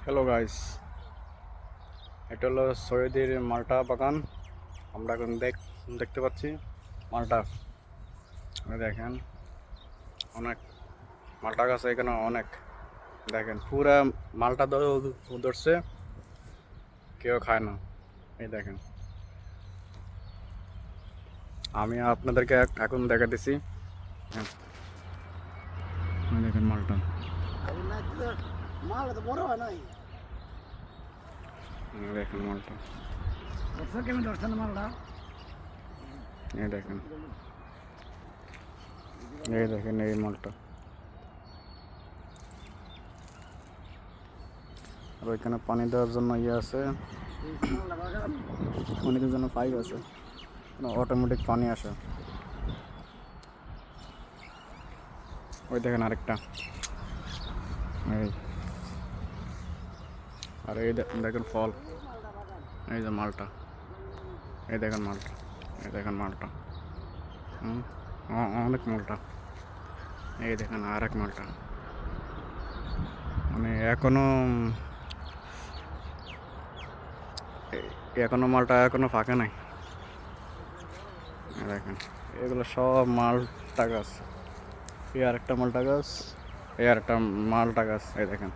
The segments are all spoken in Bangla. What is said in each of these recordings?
হ্যালো গাইস, এটা হলো সৈয়দের মালটা বাগান। আমরা এখন দেখতে পাচ্ছি মালটা। দেখেন অনেক মালটা গাছ এখানে অনেক। দেখেন পুরা মালটা ধরছে, কেউ খায় না। এই দেখেন, আমি আপনাদেরকে এখন দেখাতেছি। হ্যাঁ, এই দেখেন মালটা। দেখেন মালটা, এই দেখেন, এই দেখেন এই মালটা। আর ওইখানে পানি দেওয়ার জন্য ইয়ে আছে, পানির জন্য পাইপ আছে, অটোমেটিক পানি আসে। ওই দেখেন আরেকটা, এই আর এই দেখেন ফল, এই যে মালটা, এই দেখেন মালটা, এই দেখেন মালটা। অনেক মালটা। এই দেখেন আর এক মালটা, মানে এখনো মালটা এখনো ফাঁকা নাই। দেখেন এগুলো সব মালটা গাছ। এই আর একটা মালটা গাছ, এই আর একটা মালটা গাছ। এই দেখেন,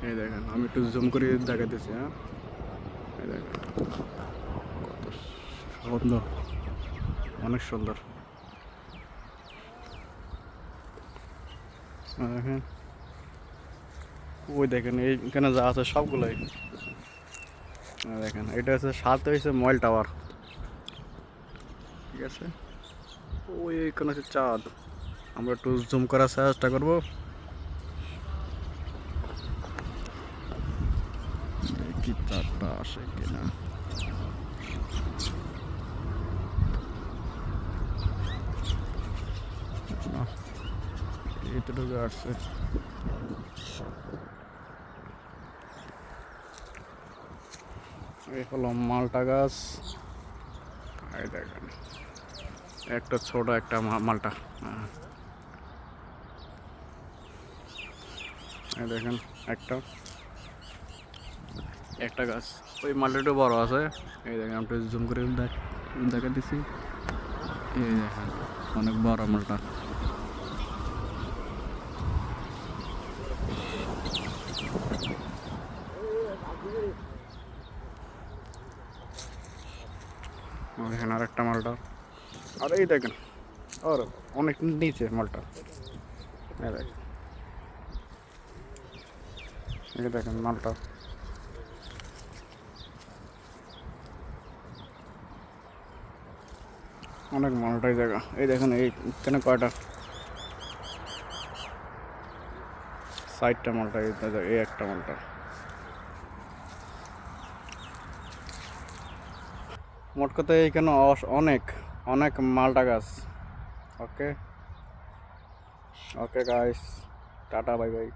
এই দেখেন, আমি একটু জুম করে দেখাতেছি। হ্যাঁ, এই দেখেন কত সুন্দর, অনেক সুন্দর। দেখেন, ওই দেখেন এইখানে যা আছে সবগুলোই। দেখেন এটা হচ্ছে সাথে হয়েছে মোবাইল টাওয়ার, ঠিক আছে। ওই এইখানে হচ্ছে চাঁদ। আমরা একটু জুম করার চেষ্টা করবো, কি চাঁদটা আসে কিনা। এইটুকু আসছে। এই হলো মালটা গাছ। এই দেখেন একটা ছোট একটা মালটা। এই দেখেন একটা একটা গাছ, ওই মালটা বড় আছে। এই দেখেন আমি জুম করে দেখা দিছি। এই দেখেন অনেক বড় মালটা। দেখেন আর একটা মালটা। আর এই দেখেন আর অনেক নিচে মালটা। এই দেখেন, এই দেখেন মালটা। অনেক মালটাই জায়গা। এই দেখেন এইখানে কয়টা, 60টা মালটা। এই একটা মালটা। মোট কথা এইখানে অনেক অনেক মালটা গাছ। Okay okay guys, tata bye by.